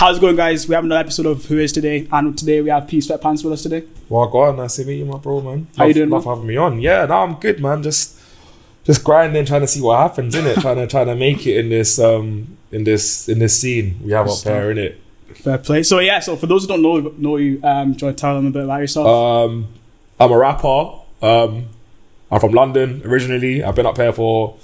How's it going, guys? We have another episode of WHOIS today, and today we have P Sweatpants with us today. Well, go on, nice to meet you, my bro, man. How you doing? Love having me on. Yeah, no, I'm good, man. Just grinding, trying to see what happens, innit? trying to make it in this scene we have up there, innit? Fair play. So for those who don't know you, do you want to tell them a bit about yourself? I'm a rapper. I'm from London originally. I've been up here for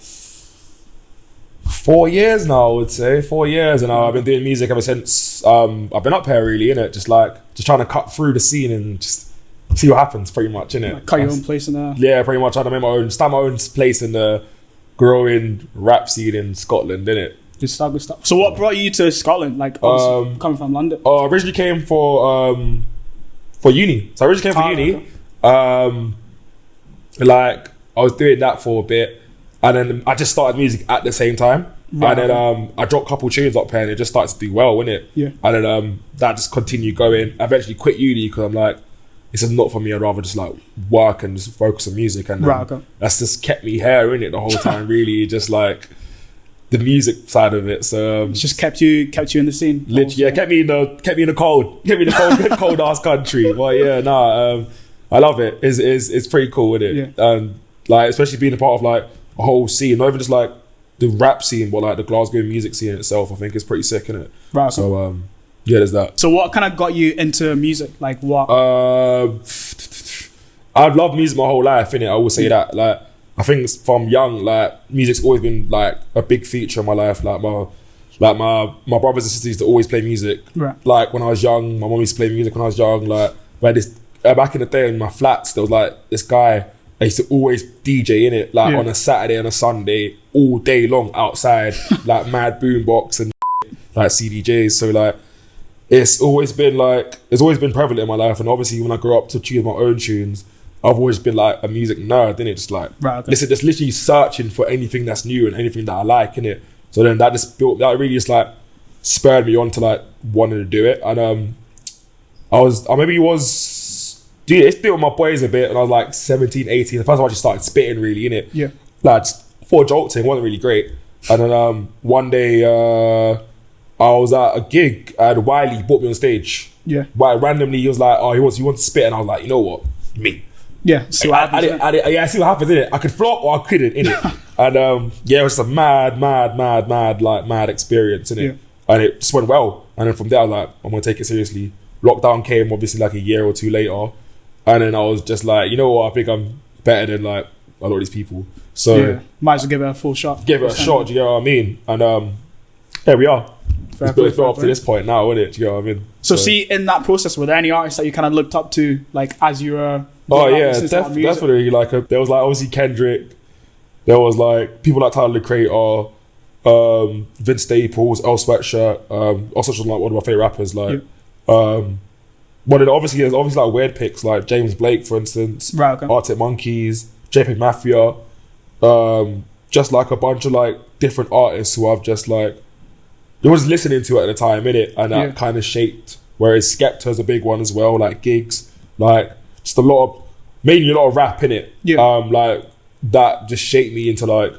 4 years now, I would say. 4 years, and I've been doing music ever since I've been up here, really, innit? Just trying to cut through the scene and just see what happens, pretty much, innit? Like cut your own place in there. Yeah, pretty much. Trying to make start my own place in the growing rap scene in Scotland, innit? Good stuff. So what brought you to Scotland? Like, obviously, coming from London? I originally came for uni. So I originally came for uni. Okay. Like, I was doing that for a bit, and then I just started music at the same time. Right. And then I dropped a couple tunes up here and it just started to do well, innit? Yeah. And then that just continued going. I eventually quit uni because I'm like, this is not for me. I'd rather just like work and just focus on music. And that's just kept me here, innit, the whole time, really. Just like the music side of it. So it's just kept you in the scene. Literally, yeah, kept me in the cold ass country. Well, yeah, I love it. It's pretty cool, isn't it? Yeah. And like, especially being a part of like a whole scene, not even just like the rap scene, but like the Glasgow music scene itself. I think is pretty sick, isn't it? Right. So yeah, there's that. So what kind of got you into music? Like what? I've loved music my whole life, innit? I always say that. Like, I think from young, like music's always been like a big feature in my life. Like my brothers and sisters used to always play music. Right. Like when I was young, my mum used to play music when I was young. Like we had this back in the day in my flats, there was like this guy. I used to always DJ in it, like on a Saturday and a Sunday, all day long outside, like mad boombox and like CDJs. So like, it's always been prevalent in my life. And obviously, when I grew up to choose my own tunes, I've always been like a music nerd, innit? Just like, just literally searching for anything that's new and anything that I like, innit? So then that really just like spurred me on to like wanting to do it. And Dude, it's been with my boys a bit when I was like 17, 18. The first time I just started spitting, really, innit? Yeah. Like, just for a joke thing, wasn't really great. And then one day, I was at a gig and Wiley brought me on stage. Yeah. But randomly, he was like, oh, he wants to spit. And I was like, you know what? Me. Yeah, see what happens. I see what happens, innit? I could flop or I couldn't, innit? And yeah, it was just a mad experience, innit? Yeah. And it just went well. And then from there, I was like, I'm going to take it seriously. Lockdown came, obviously, like a year or two later. And then I was just like, you know what? I think I'm better than like a lot of these people. So might as well give it a full shot. Give it a shot. Do you know what I mean? And here we are. It's built up to this point now, isn't it? Do you know what I mean? So see, in that process, were there any artists that you kind of looked up to, like as you were? Oh yeah, definitely. Like there was like obviously Kendrick. There was like people like Tyler the Creator, Vince Staples, L Sweatshirt. Also like one of my favorite rappers. Like. But then obviously there's like weird picks like James Blake, for instance, Arctic Monkeys, JPEG Mafia, just like a bunch of like different artists who I've just like was listening to at the time, innit? And that kind of shaped. Whereas Skepta's a big one as well, like gigs, like just mainly a lot of rap, innit? Yeah. Like that just shaped me into like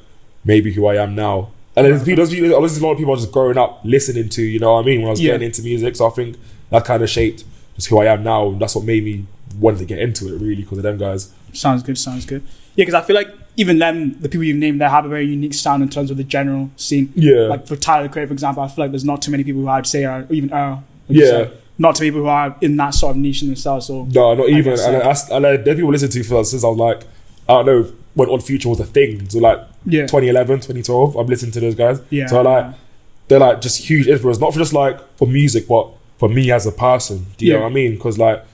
maybe who I am now. And then there's a lot of people I was just growing up listening to, you know what I mean, when I was getting into music. So I think that kind of shaped who I am now, and that's what made me want to get into it, really, because of them guys. Sounds good. Yeah, because I feel like even them, the people you've named, they have a very unique sound in terms of the general scene. Yeah. Like for Tyler the Creator, for example, I feel like there's not too many people who I'd say are even not too many people who are in that sort of niche in themselves. So no, not even. And there's people listen to for since I was like, I don't know when Odd Future was a thing. So like 2011, 2012, I'm listening to those guys. Yeah. So like they're like just huge influence, not for just like for music, but for me as a person. Do you know what I mean? Because like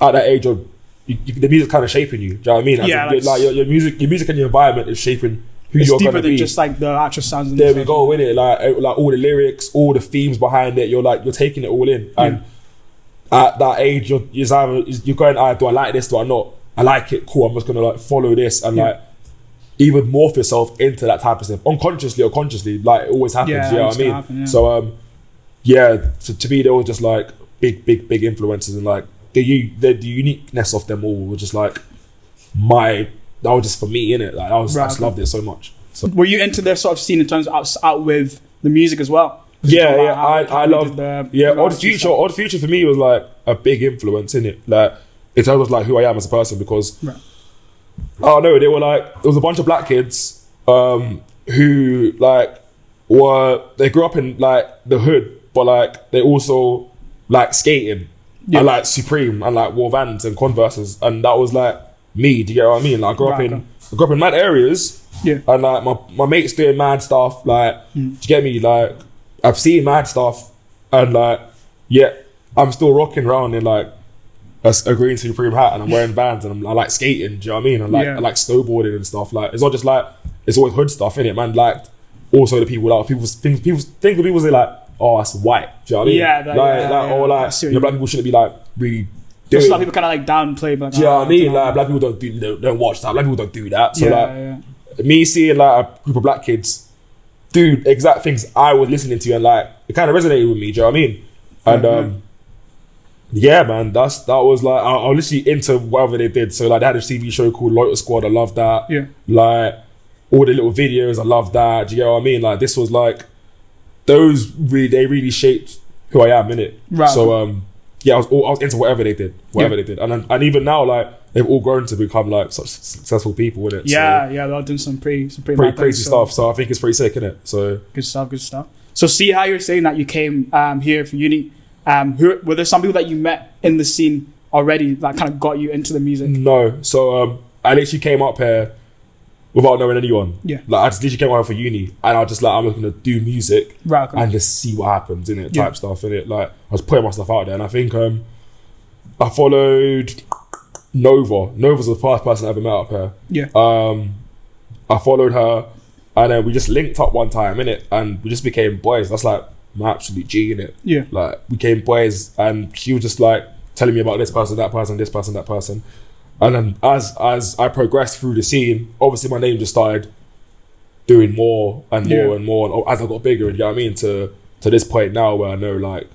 at that age of the music kind of shaping you. Do you know what I mean? Like your music and your environment is shaping who you're going to be. It's deeper than just like the actual sounds. There we go, innit? Like all the lyrics, all the themes behind it. You're taking it all in. And at that age, you're going, do I like this? Do I not? I like it. Cool. I'm just gonna like follow this and like even morph yourself into that type of stuff, unconsciously or consciously. Like it always happens. You know what I mean? Happen, so so to me, they were just like big influences, and like the uniqueness of them all was just like that was just for me, innit? Like I just loved it so much. So were you into their sort of scene in terms of out with the music as well? I love Odd Future for me was like a big influence in it, like in terms of like who I am as a person, because I don't know, they were like, there was a bunch of black kids who like they grew up in like the hood, but like they also like skating and like Supreme and like wore Vans and Converses, and that was like me. Do you get what I mean? Like I grew up in mad areas, and like my mates doing mad stuff. Like, do you get me? Like I've seen mad stuff, and like I'm still rocking around in like a green Supreme hat, and I'm wearing Vans, and I like skating. Do you know what I mean? And like I like snowboarding and stuff. Like it's not just like it's always hood stuff, innit, man? Like also the people that people say like, oh, that's white. Do you know what I mean? Or like black people shouldn't be like really doing. Some people kind of like downplay, but do you know what I mean? Like black people don't watch that. Black people don't do that. So me seeing like a group of black kids do exact things I was listening to, and like it kind of resonated with me. Do you know what I mean? And man, that was like I was literally into whatever they did. So like they had a TV show called Loiter Squad. I love that. Yeah. Like all the little videos, I love that. Do you get what I mean? Like this was like those they really shaped who I am, innit? Right. So I was into whatever they did, and even now like they've all grown to become like such successful people, innit? They're all doing some pretty crazy stuff. So I think it's pretty sick, innit? So good stuff. So see how you're saying that you came here for uni. Were there some people that you met in the scene already that kind of got you into the music? No. So I literally came up here without knowing anyone. Yeah. Like I just literally came out for uni, and I was just like, I'm looking to do music and just see what happens, innit? Type stuff, innit? Like I was putting my stuff out there, and I think I followed Nova. Nova's the first person I ever met up here. Yeah. I followed her, and then we just linked up one time, innit? And we just became boys. That's like my absolute G, innit? Yeah. Like we became boys, and she was just like telling me about this person, that person, this person, that person. And then as I progressed through the scene, obviously my name just started doing more and more and more. And as I got bigger, you know what I mean? To this point now where I know like,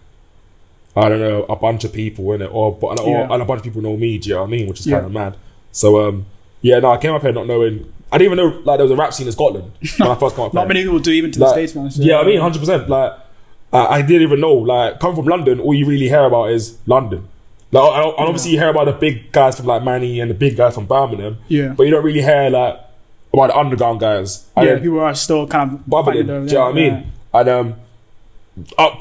I don't know, a bunch of people in it, and a bunch of people know me, do you know what I mean? Which is kind of mad. So, I came up here not knowing, I didn't even know like there was a rap scene in Scotland when I first came up here. Not many people do, even to the States, man. So, yeah, I mean, 100%. Like, I didn't even know, like, coming from London, all you really hear about is London. Like, and obviously you hear about the big guys from like Manny and the big guys from Birmingham, but you don't really hear like about the underground guys. And people are still kind of bubbling. Do you know what I mean? And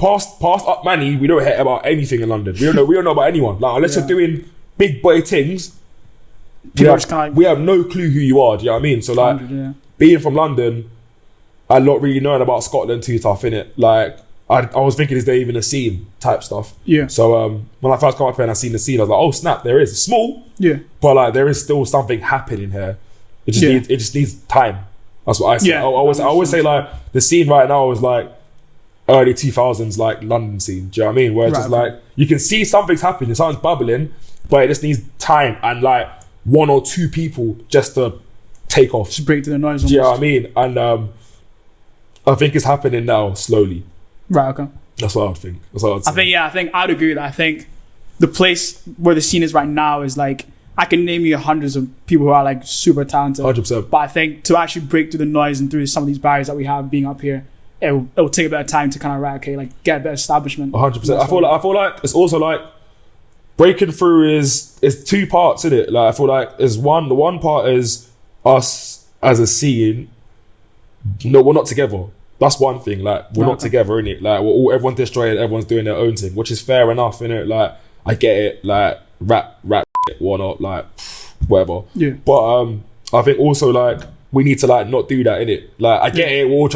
past up Manny, we don't hear about anything in London. We don't know about anyone. Like unless you're doing big boy things, we have no clue who you are. Do you know what I mean? So like being from London and not really knowing about Scotland too tough, innit? Like I was thinking, is there even a scene type stuff? Yeah. So when I first come up here and I seen the scene, I was like, oh snap, there is. It's small. Yeah. But like there is still something happening here. It just needs time. That's what I say. I always say like the scene right now is like early 2000s like London scene. Do you know what I mean? Where it's just like you can see something's happening, something's bubbling, but it just needs time and like one or two people just to take off. Just break to the noise. Do you know what I mean? And I think it's happening now slowly. Right, okay. That's what I would think. That's what I'd say. I think I'd agree with that. I think the place where the scene is right now is like, I can name you hundreds of people who are like super talented. 100%. But I think to actually break through the noise and through some of these barriers that we have being up here, it will take a bit of time to kind of like get a bit of establishment. 100%. I feel like it's also like breaking through is two parts in it. Like I feel like the one part is us as a scene. No, we're not together. That's one thing. Like we're not together, innit? Like everyone's destroying, everyone's doing their own thing, which is fair enough, innit? Like I get it. Like rap, whatnot, like whatever. Yeah. But I think also like we need to like not do that, innit? Like I get it. We're all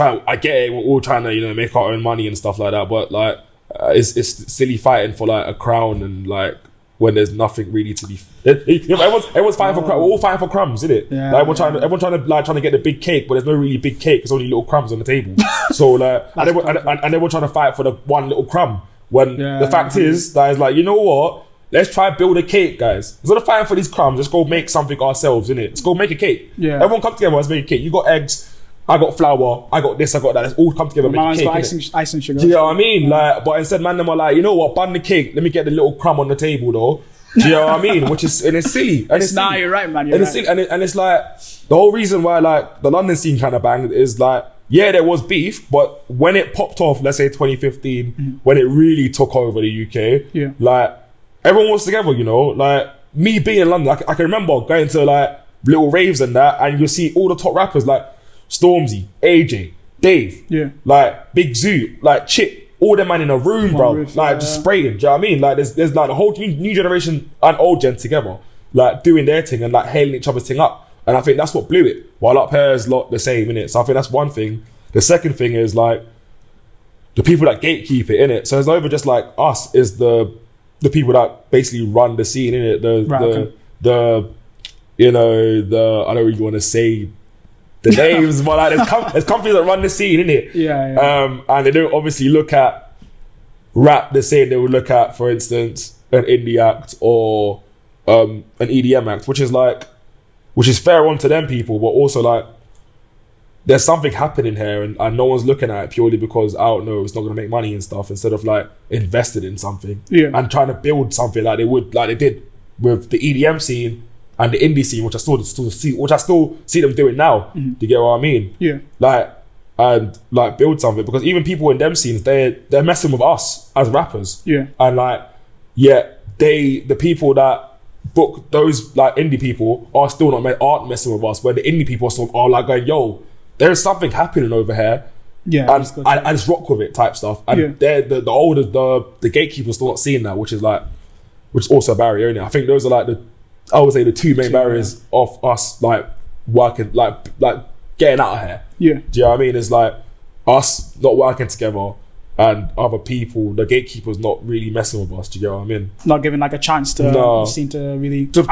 trying to make our own money and stuff like that. But like it's silly fighting for like a crown and like when there's nothing really to be. Everyone's fighting for crumbs. We're all fighting for crumbs, isn't it? Yeah, like everyone trying to get the big cake, but there's no really big cake. It's only little crumbs on the table. So like, and everyone trying to fight for the one little crumb. When the fact is that it's like, you know what? Let's try and build a cake, guys. Instead of fighting for these crumbs, let's go make something ourselves, innit? Let's go make a cake. Yeah. Everyone come together. Let's make a cake. You got eggs. I got flour, I got this, I got that. Let's all come together and make a cake. Icing sugar. Do you know what I mean? Like, but instead, man, them are like, you know what? Bun the cake. Let me get the little crumb on the table, though. Do you know what I mean? And it's silly. And it's silly. You're right, man. It's silly. And it's like the whole reason why like the London scene kind of banged is like yeah, there was beef, but when it popped off, let's say 2015, when it really took over the UK, like everyone was together, you know, like me being in London, I can remember going to like little raves and that, and you'll see all the top rappers like Stormzy, AJ, Dave, like Big Zoo, like Chip, all them man in a room, bro, like just spraying. Do you know what I mean? Like there's like the whole new generation and old gen together, like doing their thing and like hailing each other's thing up. And I think that's what blew it. While up here is lot the same, innit? So I think that's one thing. The second thing is like the people that gatekeep it, innit? So it's not even just like us, is the people that basically run the scene, innit? The you know, I don't really want to say the names, but like there's companies that run the scene, innit? And they don't obviously look at rap the same they would look at, for instance, an indie act or an EDM act, which is fair on to them people, but also like there's something happening here and no one's looking at it purely because, I don't know, it's not going to make money and stuff, instead of like invested in something and trying to build something like they did with the EDM scene and the indie scene, which I still see them doing now. Do you get what I mean? Like, and like build something, because even people in them scenes, they're messing with us as rappers. And like, the people that book those like indie people aren't messing with us, where the indie people are like going, yo, there's something happening over here, and just rock with it type stuff. And they're the gatekeepers still not seeing that, which is also a barrier, innit? I think those are like the two main barriers of us like working, like getting out of here. Do you know what I mean? It's like us not working together, and other people, the gatekeepers, not really messing with us. Do you get what I mean? Not giving like a chance to seem to really to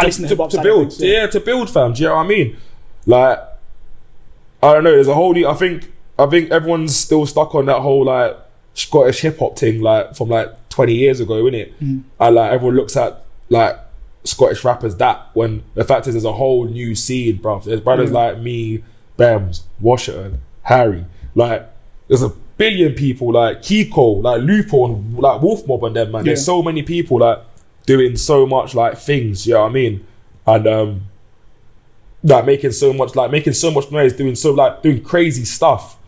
build. To build, fam. Do you know what I mean? Like, I don't know. There's a whole new. I think everyone's still stuck on that whole like Scottish hip hop thing, like from like 20 years ago, innit? And like everyone looks at like Scottish rappers when the fact is there's a whole new scene, bruv. There's brothers like me, Bems, Washington, Harry. Like there's a billion people like Kiko, like Lupo, and like Wolf Mob and them, man. There's so many people like doing so much like things, you know what I mean? And like making so much noise, doing crazy stuff.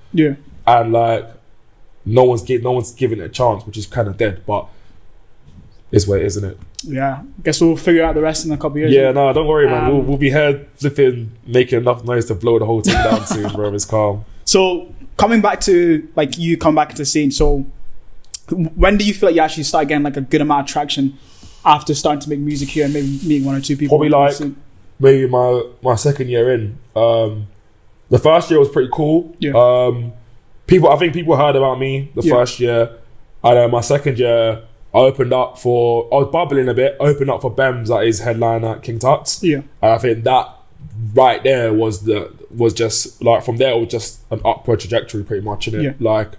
And like no one's giving it a chance, which is kind of dead, but it's where it is, isn't it? Yeah, guess we'll figure out the rest in a couple of years. Yeah, no, don't worry, man. We'll be here flipping, making enough noise to blow the whole thing down soon, bro. It's calm. So coming back to like you come back to the scene, so when do you feel like you actually start getting like a good amount of traction after starting to make music here and maybe meeting one or two people? Probably like maybe my second year in. The first year was pretty cool. I think people heard about me the first year, and then my second year I was bubbling a bit, opened up for Bems at his headline at King Tut's. And I think that right there was just like, from there it was just an upward trajectory pretty much, innit? Like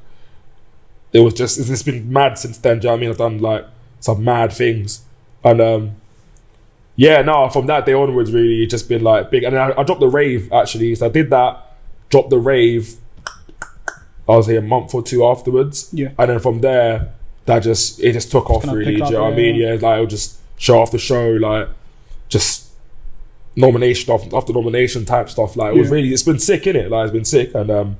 it's been mad since then. Do you know what I mean? I've done like some mad things, and from that day onwards really it's just been like big. And then I dropped the rave actually, so I did that, dropped the rave, I was here a month or two afterwards, and then from there it just took off really. Do you know what I mean? Like it'll just show after show, like just nomination after nomination type stuff. Like it was really, it's been sick, innit? Like it's been sick, and I'm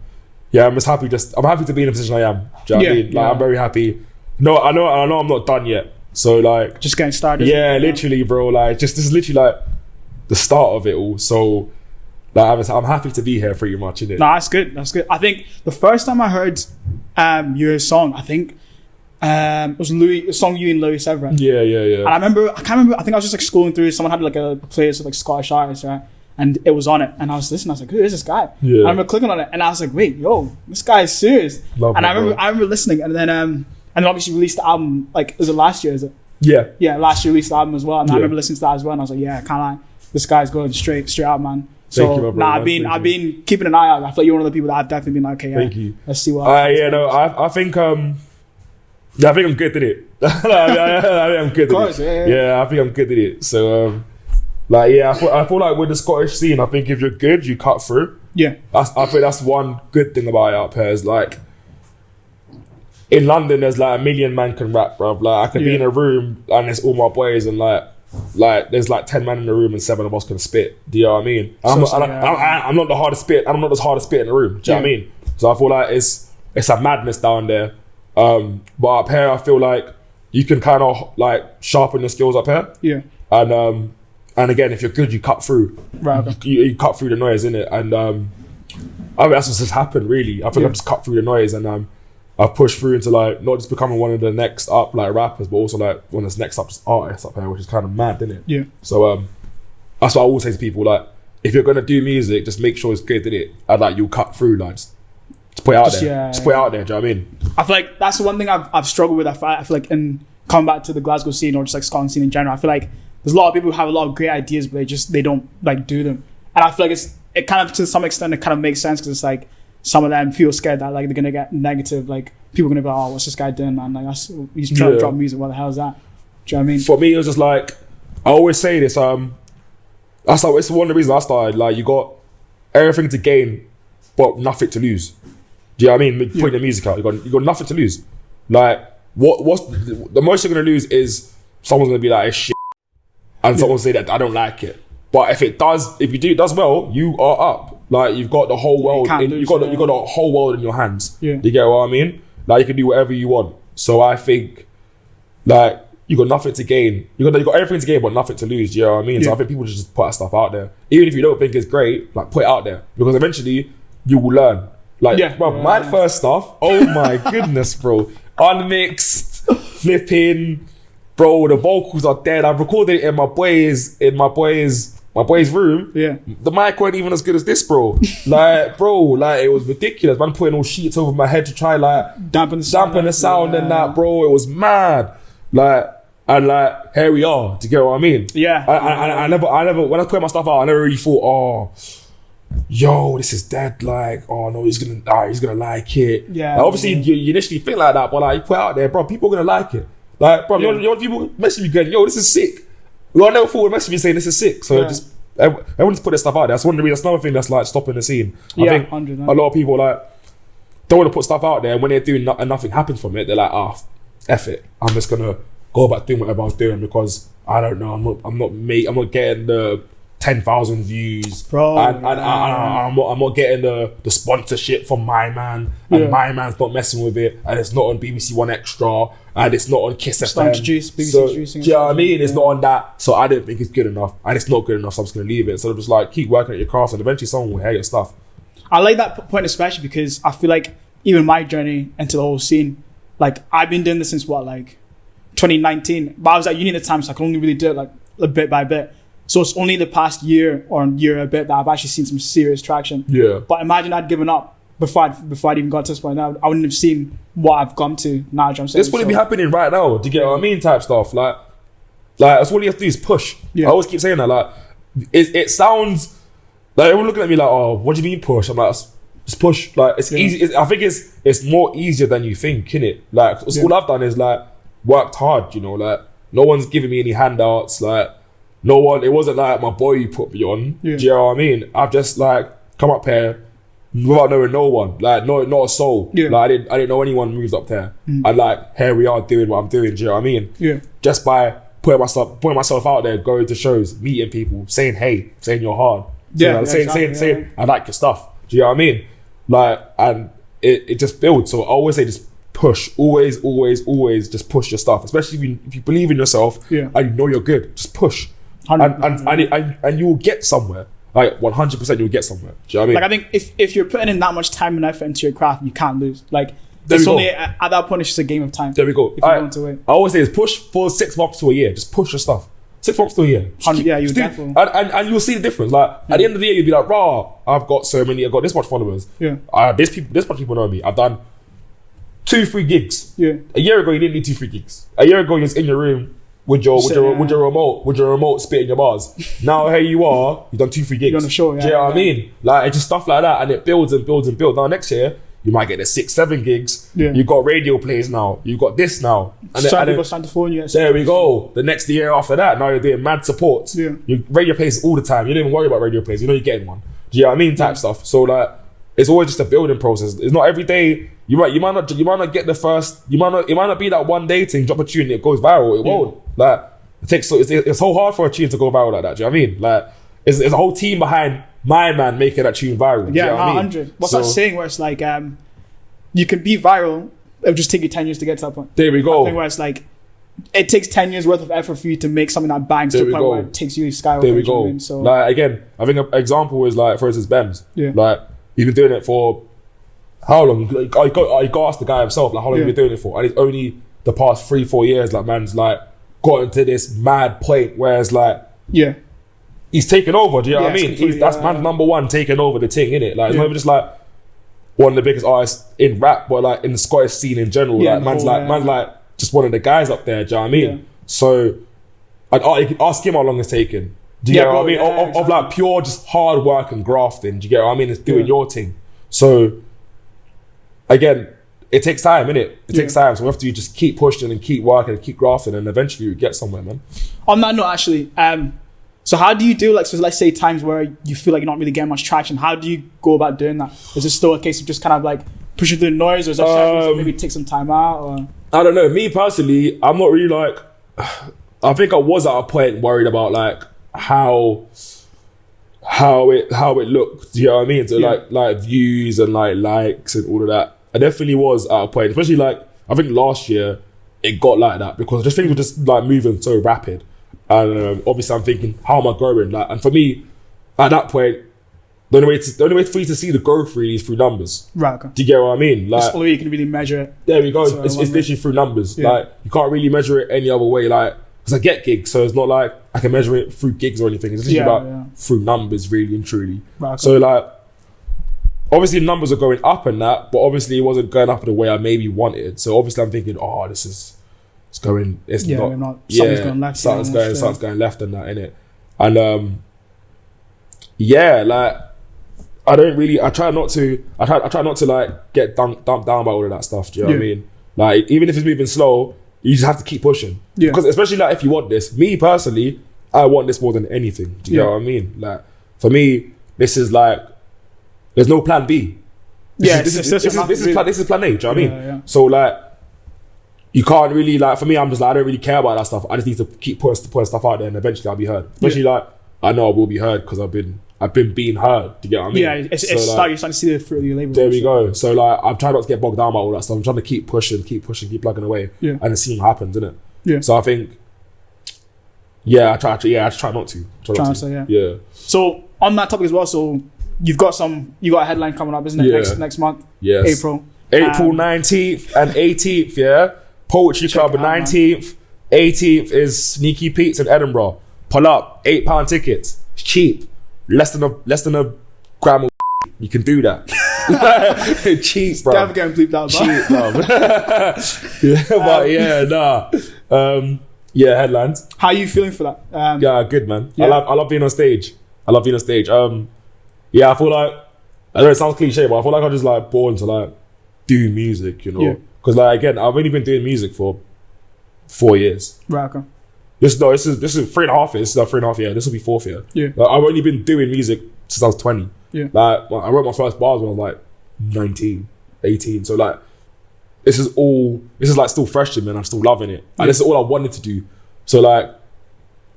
just happy. I'm happy to be in the position I am. Do you know what I mean? Like I'm very happy. No, I know I'm not done yet. So like just getting started. Yeah, literally, bro. Like this is literally like the start of it all. So like I'm happy to be here pretty much, innit? No, that's good. I think the first time I heard your song, I think it was a song you and Louis Everett. Yeah. And I can't remember, I think I was just like scrolling through, someone had like a playlist of like Scottish artists, right? And it was on it, and I was listening, I was like, who is this guy? I remember clicking on it, and I was like, wait, yo, this guy is serious. I remember listening, and then obviously released the album, like, is it last year, is it? Yeah, last year released the album as well, and I remember listening to that as well, and I was like, yeah, I can't lie, this guy's going straight out, man. So I've been keeping an eye out. I feel like you're one of the people that I've definitely been like, okay, thank you. Let's see what I think I think I'm good at it. I think I'm good at it. Yeah, I think I'm good at it. So I feel like with the Scottish scene, I think if you're good, you cut through. I think that's one good thing about it up here, is like in London there's like a million man can rap, bruv. Like I could be in a room and it's all my boys, and like there's like 10 men in the room and 7 of us can spit. Do you know what I mean? I'm not the hardest spit, and I'm not as hard to spit in the room. Do you know what I mean? So I feel like it's a madness down there. But up here, I feel like you can kind of like sharpen your skills up here. Yeah. And again, if you're good, you cut through. Right. Okay. You cut through the noise, innit? And I mean, that's what's just happened, really. I think I've just cut through the noise, and I've pushed through into like not just becoming one of the next up like rappers, but also like one of the next up artists up here, which is kind of mad, isn't it? Yeah. So that's what I always say to people, like, if you're gonna do music, just make sure it's good, innit? And like you'll cut through, like just put it out there. Yeah, just put it out there, do you know what I mean? I feel like that's the one thing I've struggled with. I feel like in coming back to the Glasgow scene or just like Scotland scene in general, I feel like there's a lot of people who have a lot of great ideas, but they don't like do them. And I feel like it kind of, to some extent, it kind of makes sense, because it's like some of them feel scared that like they're gonna get negative, like people are gonna be like, oh, what's this guy doing, man? Like he's trying to drop music. What the hell is that? Do you know what I mean? For me, it was just like, I always say this. That's like, it's one of the reasons I started. Like, you got everything to gain, but nothing to lose. Do you know what I mean? Putting the music out, you got nothing to lose. Like, what's the most you're gonna lose is someone's gonna be like, it's shit, and someone say that I don't like it. But if it does well, you are up. Like, you've got the whole world. You got the whole world in your hands. Yeah. Do you get what I mean? Like, you can do whatever you want. So I think, like, you got nothing to gain. You got everything to gain, but nothing to lose. Do you know what I mean? So I think people just put that stuff out there, even if you don't think it's great. Like, put it out there, because eventually you will learn. Like, bro, my first stuff. Oh my goodness, bro. Unmixed, flipping, bro. The vocals are dead. I've recorded it in my boy's room. Yeah. The mic weren't even as good as this, bro. Like, bro, like, it was ridiculous. Man, putting all sheets over my head to try like dampen the sound and that, bro. It was mad. Like, and like, here we are. Do you get what I mean? Yeah. I never. When I put my stuff out, I never really thought, oh, yo, this is dead. Like, oh no, he's gonna like it. Yeah. Like, obviously, you initially think like that, but like, you put it out there, bro, people are gonna like it. Like, bro, you know people message me going, yo, this is sick. Well, I never thought would message me saying this is sick. So just everyone just put their stuff out there. That's one of the reasons. That's another thing that's like stopping the scene. I think 100%. a lot of people like don't want to put stuff out there, and when they're doing and nothing happens from it, they're like, F it. I'm just gonna go back doing whatever I was doing, because I don't know. I'm not getting the 10,000 views, bro, and I'm not getting the sponsorship from my man, and my man's not messing with it, and it's not on BBC One Extra, and it's not on Kiss FM. Do you know what I mean? It's not on that, so I didn't think it's good enough, and it's not good enough, so I'm just gonna leave it. So just like keep working at your craft, and eventually someone will hear your stuff. I like that point especially because I feel like even my journey into the whole scene, like I've been doing this since 2019, but I was at uni at the time, so I could only really do it like a bit by bit. So it's only the past year or year a bit that I've actually seen some serious traction. Yeah. But imagine I'd given up before I'd even got to this point. Now I wouldn't have seen what I've come to now. You know what I'm saying? This wouldn't be happening right now. Do you get what I mean? Type stuff. Like that's all you have to do is push. Yeah. I always keep saying that. Like it sounds like everyone looking at me like, oh, what do you mean push? I'm like, just push. Like it's easy. I think it's more easier than you think, innit? Like all I've done is like worked hard. You know, like no one's giving me any handouts. Like. No one, it wasn't like my boy you put me on. Yeah. Do you know what I mean? I've just like come up here without knowing no one, like not a soul. Yeah. Like I didn't know anyone moved up there. And like here we are doing what I'm doing. Do you know what I mean? Yeah. Just by putting myself out there, going to shows, meeting people, saying hey, saying you're hard. Yeah. Saying I like your stuff. Do you know what I mean? Like, and it just builds. So I always say just push. Always just push your stuff. Especially if you believe in yourself and you know you're good. Just push. And you will get somewhere. Like 100% you'll get somewhere. Do you know what I mean? Like I think if you're putting in that much time and effort into your craft, you can't lose. Like it's only at that point it's just a game of time. There we go. If you're going to win. I always say is push for 6 months to a year. Just push your stuff. 6 months to a year. You definitely. And you'll see the difference. Like at the end of the year you'll be like, rah, I've got this much followers. Yeah. This much people know me. I've done 2-3 gigs. Yeah. A year ago you didn't need 2-3 gigs. A year ago you was in your room with your remote spitting your bars. Now here you are, you've done 2-3 gigs. You're on the show, Do you know what I mean? Like it's just stuff like that, and it builds and builds and builds. Now next year you might get the 6-7 gigs. Yeah. You've got radio plays now. You've got this now. And there we go. The next year after that, now you're doing mad supports. Yeah. You radio plays all the time. You don't even worry about radio plays. You know you're getting one. Do you know what I mean? Type stuff. So like it's always just a building process. It's not every day. You might not get the first. It might not be that one day thing. Drop a tune, it goes viral. It won't. Like it's so hard for a tune to go viral like that. Do you know what I mean? Like it's a whole team behind my man making that tune viral. Yeah, you know what I mean? 100. What's that saying where it's like, you can be viral, it'll just take you 10 years to get to that point. There we go. I think where it's like, it takes 10 years worth of effort for you to make something that bangs to a point where it takes you skyward. There we go. So, like, again, I think an example is like, for instance, Bems. Yeah. Like, he's been doing it for how long? You got to ask the guy himself, like, how long have you been doing it for? And it's only the past 3-4 years, like, man's like got to this mad point where it's like, he's taken over. Do you know what I mean? That's man's number one taking over the thing, innit? Like, it's not even just like one of the biggest artists in rap, but like in the Scottish scene in general. Like, man's like just one of the guys up there. Do you know what I mean? Yeah. So, you can ask him how long it's taken. Do you get what I mean? Of like pure just hard work and grafting. Do you get what I mean? It's doing your thing. So, again, it takes time, innit? It takes time. So we have to just keep pushing and keep working and keep grafting, and eventually you get somewhere, man. On that note, actually, so how do you do, like, so let's say times where you feel like you're not really getting much traction, how do you go about doing that? Is it still a case of just kind of like pushing through the noise, or is there maybe take some time out? Or? I don't know. Me personally, I'm not really like, I think I was at a point worried about like how it looked. Do you know what I mean? So like views and like likes and all of that. I definitely was at a point, especially like, I think last year it got like that because just things were just like moving so rapid. And obviously I'm thinking, how am I growing? Like, and for me, at that point, the only way for you to see the growth really is through numbers. Right, okay. Do you get what I mean? Like, it's the only way you can really measure it. There we go. It's literally through numbers. Yeah. Like, you can't really measure it any other way. Like, because I get gigs, so it's not like I can measure it through gigs or anything. It's literally about through numbers, really and truly. Right, okay. So like, obviously numbers are going up and that, but obviously it wasn't going up in the way I maybe wanted. So obviously I'm thinking, something's going left. Something's going left and that, innit? And like, I try not to like get dumped down by all of that stuff. Do you know what I mean? Like, even if it's moving slow, you just have to keep pushing. Yeah. Because especially like if you want this, me personally, I want this more than anything. Do you know what I mean? Like, for me, this is like, there's no plan B. This is plan A. Do you know what I mean? Yeah. So like, you can't really like, for me, I'm just like, I don't really care about that stuff. I just need to keep putting stuff out there, and eventually I'll be heard. Especially like, I know I will be heard because I've been being heard. Do you get what I mean? Yeah, you're starting to see the fruit of your labor. There we go. So like, I'm trying not to get bogged down by all that stuff. I'm trying to keep pushing, keep plugging away, and seeing what happens, innit? Yeah. So I think, I try not to. Yeah. So on that topic as well, so you got a headline coming up, isn't it? Next month. Yes. April 19th and 18th. Yeah. Poetry Club on 19th. 18th is Sneaky Pete's in Edinburgh. Pull up, £8 tickets. It's cheap. Less than a gram of you can do that. Cheap, bro. Never getting bleeped out, bro. Headlines. How are you feeling for that? Good, man. Yeah. I love being on stage. I feel like, I know it sounds cliche, but I feel like I'm just like born to like do music, you know? Yeah. Because like, again, I've only been doing music for 4 years. Right, okay. This is 3.5 years. This is our 3.5 year. This will be 4th year. Yeah. Like, I've only been doing music since I was 20. Yeah. Like, I wrote my first bars when I was like 19, 18. So like, this is like still fresh to me, and I'm still loving it. And this is all I wanted to do. So like,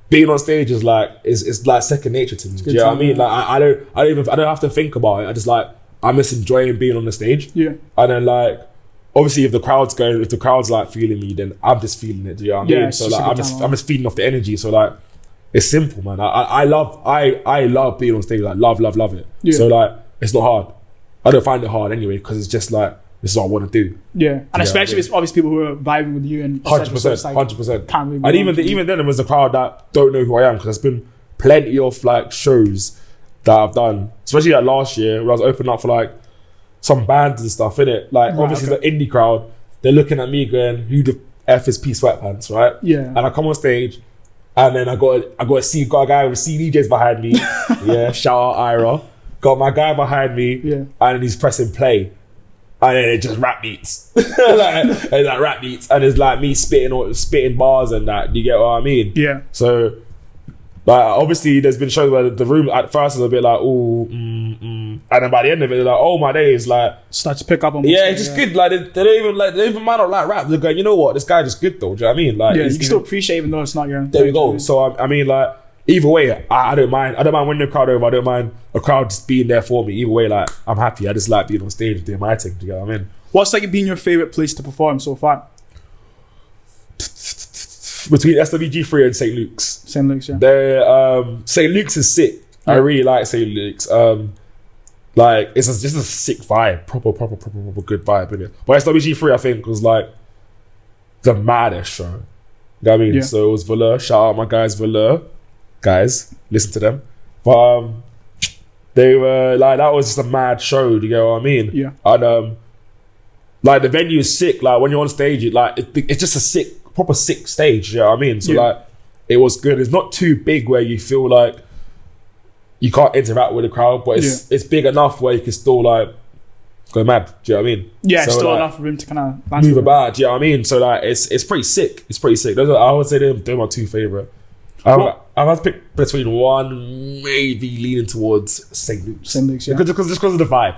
being on stage is like, it's like second nature to me. Do you know what I mean? Like, I don't have to think about it. I just like, I'm just enjoying being on the stage. Yeah. And then like, obviously if the crowd's like feeling me, then I'm just feeling it. Do you know what I mean? So like, I'm just feeding off the energy. So like, it's simple, man. I love being on stage. Like, love it. Yeah. So like, it's not hard. I don't find it hard anyway, because it's just like, this is what I want to do. Yeah, and especially if it's obviously people who are vibing with you, and 100%. And even then, there was a crowd that don't know who I am, because there's been plenty of like shows that I've done, especially like last year where I was opening up for like some bands and stuff, innit? Like, obviously the indie crowd, they're looking at me going, who the F is P Sweatpants, right? Yeah. And I come on stage, and then I got a guy with CDJs behind me. Yeah, shout out Ira. Got my guy behind me, and he's pressing play. And then it just rap beats. It's like rap beats. And it's like me spitting bars and that. Do you get what I mean? Yeah. So, like, obviously there's been shows where the room at first is a bit like, and then by the end of it, they're like, oh my days, like, start to pick up on it's just good. Like, they don't even might not like rap. They're going, you know what, this guy just good though. Do you know what I mean? Like, you can still appreciate even though it's not your own. There we go. So I mean, like, either way, I don't mind. I don't mind winning the crowd over. I don't mind a crowd just being there for me. Either way, like, I'm happy. I just like being on stage doing my thing. Do you get what I mean? What's like been your favorite place to perform so far? Between SWG3 and St. Luke's. St. Luke's, yeah. St. Luke's is sick. I really like St. Luke's. Like, it's just a sick vibe. Proper good vibe, innit? But SWG3, I think, was like the maddest show. You know what I mean? Yeah. So it was Valeur. Shout out my guys, Valeur. Guys, listen to them. But they were like, that was just a mad show. Do you get what I mean? Yeah. And like, the venue is sick. Like, when you're on stage, it's just a proper sick stage. You know what I mean? So like, it was good. It's not too big where you feel like you can't interact with the crowd, but it's big enough where you can still like go mad. Do you know what I mean? Yeah, so, still like, enough room to kind of move about. Do you know what I mean? So like, it's pretty sick. It's pretty sick. I would say they're my two favorite. I've had to pick between one, maybe leaning towards St. Luke's. St. Luke's, yeah. Just because of the vibe.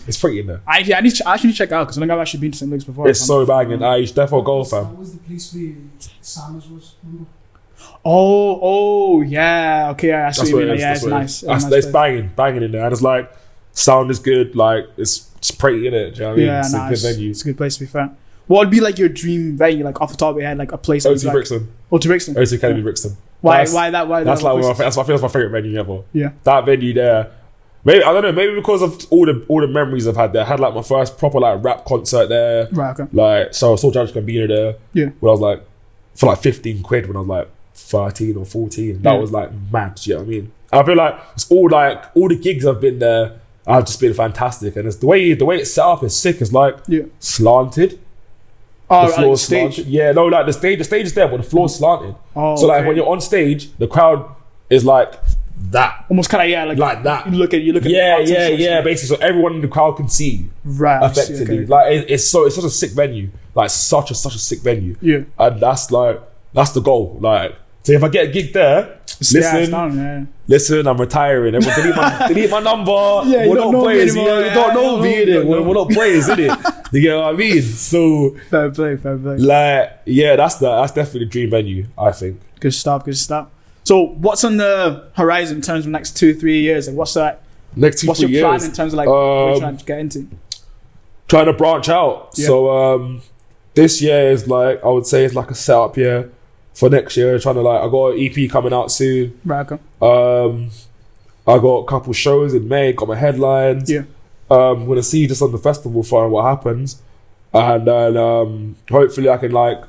It's pretty in there. I need to check it out because I think I've actually been to St. Luke's before. It's so banging. I should definitely go, fam. That was the place where Samus was, remember? Oh, yeah. Okay, yeah, I see what you mean. Yeah, it's nice. It's banging in there. And it's like, sound is good. Like, it's pretty in it. Do you know what I mean? Yeah, it's a good venue. It's a good place to be fair. What would be like your dream venue, like off the top of your head, like a place? O2 Brixton. O2 Brixton. O2 Academy Brixton. Why That's like that's my favorite venue ever. Yeah. That venue there. Maybe I don't know. Maybe because of all the memories I've had there. I had like my first proper like rap concert there. Right. Okay. Like, so I saw Judge Gambino there. Yeah. When I was like, for like 15 quid when I was like 13 or 14. That was like mad. Do you know what I mean? I feel like it's all the gigs I've been there have just been fantastic, and it's the way it's set up is sick. It's like slanted. Oh, the floor like stage. Slanted. Yeah, no, like the stage is there, but the floor's slanted. Oh, so like when you're on stage, the crowd is like that, almost kind of like that. You look at basically, so everyone in the crowd can see right effectively. Okay. Like it's such a sick venue, like such a sick venue. Yeah, and that's the goal. Like, so if I get a gig there, listen, I'm retiring. Everyone delete my number. Yeah, we're not players. You don't know me, innit? We're not players, innit? You get what I mean? So fair play. Like, yeah, that's definitely the dream venue, I think. Good stuff. So what's on the horizon in terms of next 2-3 years? Like what's that? Next 2-3 years. What's your plan in terms of like what you're trying to get into? Trying to branch out. Yeah. So this year is like, I would say it's like a setup year for next year. Trying to like, I got an EP coming out soon. Right. Okay. I got a couple shows in May. Got my headlines. Yeah. I'm gonna see just on the festival front what happens, and then hopefully I can like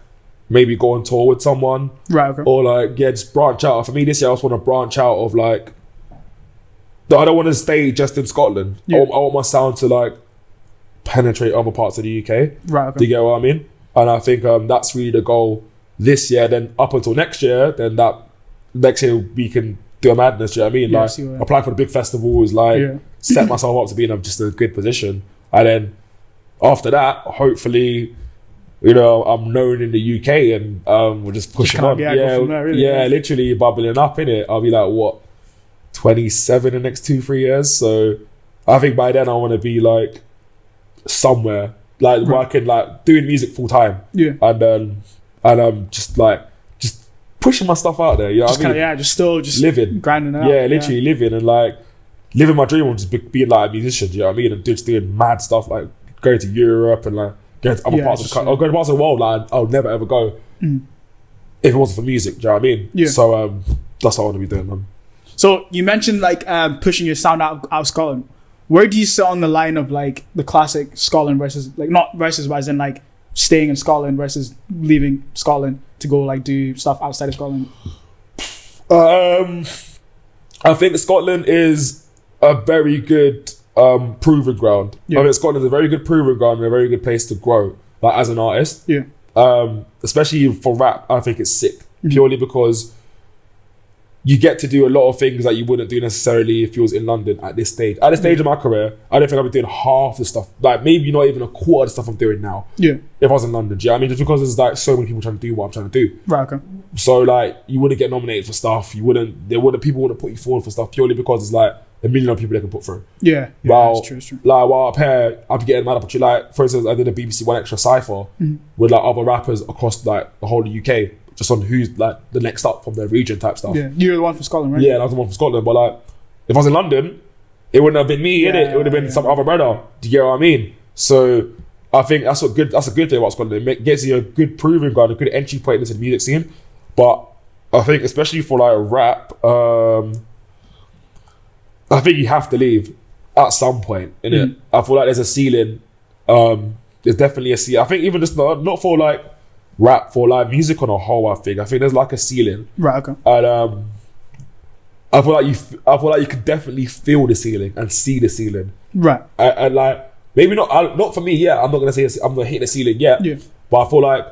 maybe go on tour with someone. Right. Okay. Or like just branch out. For me this year, I just want to branch out of like. I don't want to stay just in Scotland. Yeah. I want my sound to like penetrate other parts of the UK. Right. Okay. Do you get what I mean? And I think that's really the goal this year. Then up until next year, then that next year we can do a madness. Do you know what I mean? Yeah, like apply for the big festivals, like set myself up to be in just a good position, and then after that, hopefully, you know, I'm known in the UK, and we're just pushing on. Literally bubbling up in it. I'll be like, what, 27 in the next 2-3 years. So I think by then I want to be like somewhere, like working, like doing music full time. Yeah, and just pushing my stuff out there. You know what I mean? Just living, grinding out. Yeah, literally living and like living my dream of just being like a musician. You know what I mean? And just doing mad stuff, like going to Europe and like going to other parts of the country, or going to parts of the world. Like I would never ever go if it wasn't for music. Do you know what I mean? Yeah. So that's what I want to be doing, man. So you mentioned like pushing your sound out of Scotland. Where do you sit on the line of like the classic Scotland versus like not versus, but as in like staying in Scotland versus leaving Scotland to go like do stuff outside of Scotland? I think Scotland is a very good proving ground. I think Scotland is a very good proving ground and a very good place to grow, like as an artist. Yeah. Especially for rap, I think it's sick purely because you get to do a lot of things that you wouldn't do necessarily if you was in London at this stage. At this stage of my career, I don't think I'd be doing half the stuff, like maybe not even a quarter of the stuff I'm doing now. Yeah. If I was in London, do you know what I mean? Just because there's like so many people trying to do what I'm trying to do. Right, okay. So like you wouldn't get nominated for stuff. People wouldn't put you forward for stuff purely because there's like a million of people they can put through. Yeah. It's true. Like while up here, I'd be getting mad at you. Like for instance, I did a BBC One Extra cypher with like other rappers across like the whole of the UK. just on who's like the next up from their region type stuff. Yeah, you're the one for Scotland, right? Yeah, I was the one from Scotland. But like, if I was in London, it wouldn't have been me, innit? It would have been some other brother. Do you get what I mean? So I think that's a good thing about Scotland. It gets you a good proving ground, a good entry point into the music scene. But I think especially for like rap, I think you have to leave at some point, innit? I feel like there's a ceiling. There's definitely a ceiling. I think even just not for like rap, for like music on a whole. I think there's like a ceiling. Right. Okay. And I feel like you could definitely feel the ceiling and see the ceiling. Right. And like maybe not for me. Yeah, I'm not gonna say I'm gonna hit the ceiling yet. Yeah. But I feel like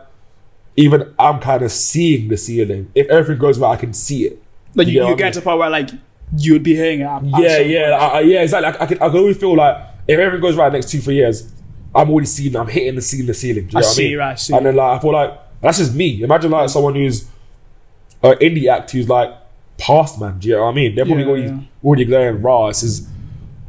even I'm kind of seeing the ceiling. If everything goes well, I can see it. Like you get to a point where like you would be hitting it. Yeah, exactly. I can always feel like if everything goes right next 2-3 years, I'm already seeing. I'm hitting the ceiling. Do you know what I mean? Right. I see. And then like I feel like that's just me. Imagine like someone who's an indie act who's like past, man. Do you know what I mean? They're probably already going raw. It's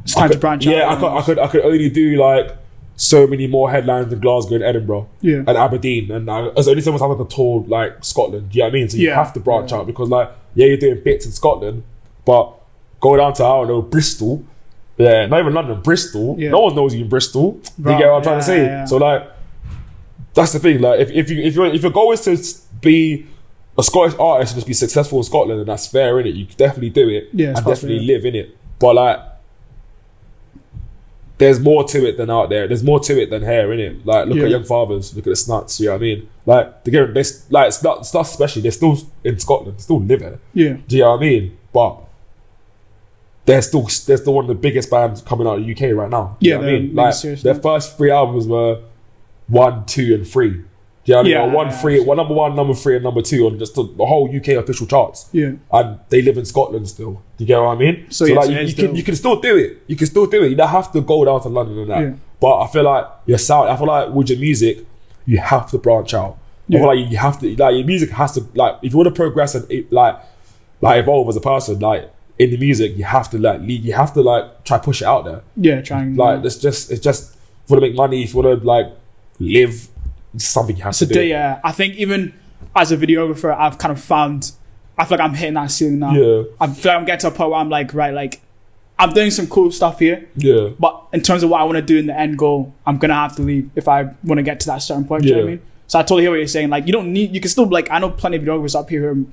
time to branch out. Yeah, I could only do like so many more headlines in Glasgow and Edinburgh and Aberdeen, and it's only so much time I can tour like Scotland. Do you know what I mean? So you have to branch out because like you're doing bits in Scotland, but go down to I don't know Bristol. Yeah, not even London, Bristol. Yeah. No one knows you in Bristol. You get what I'm trying to say? Yeah. So like, that's the thing. Like, if your goal is to be a Scottish artist and just be successful in Scotland, and that's fair, innit? You can definitely do it and definitely live in it. But like, there's more to it than out there. There's more to it than here, innit? Like, look at Young Fathers, look at the Snuts. You know what I mean? Like, Snuts especially, they're still in Scotland, they still live here. Yeah. Do you know what I mean? But they're still one of the biggest bands coming out of the UK right now. Do you know what I mean? Like, their first 3 albums were 1, 2, and 3. Do you know what I mean? Or number 1, number 3, and number 2 on just the whole UK official charts. Yeah. And they live in Scotland still. Do you get what I mean? So like you can still do it. You can still do it. You don't have to go down to London and that. Yeah. But I feel like with your music, you have to branch out. I feel like you have to, like, your music has to, like, if you want to progress and like evolve as a person, like, in the music, you have to try push it out there. Yeah, trying. Like, it's just if you want to make money, if you want to like live, it's something you have to do. Yeah, I think even as a videographer, I've kind of found, I feel like I'm hitting that ceiling now. Yeah, I feel like I'm getting to a point where I'm like, right, like, I'm doing some cool stuff here. Yeah, but in terms of what I want to do in the end goal, I'm gonna have to leave if I want to get to that certain point. Do you know what I mean? So I totally hear what you're saying. Like, you can still, like, I know plenty of videographers up here who are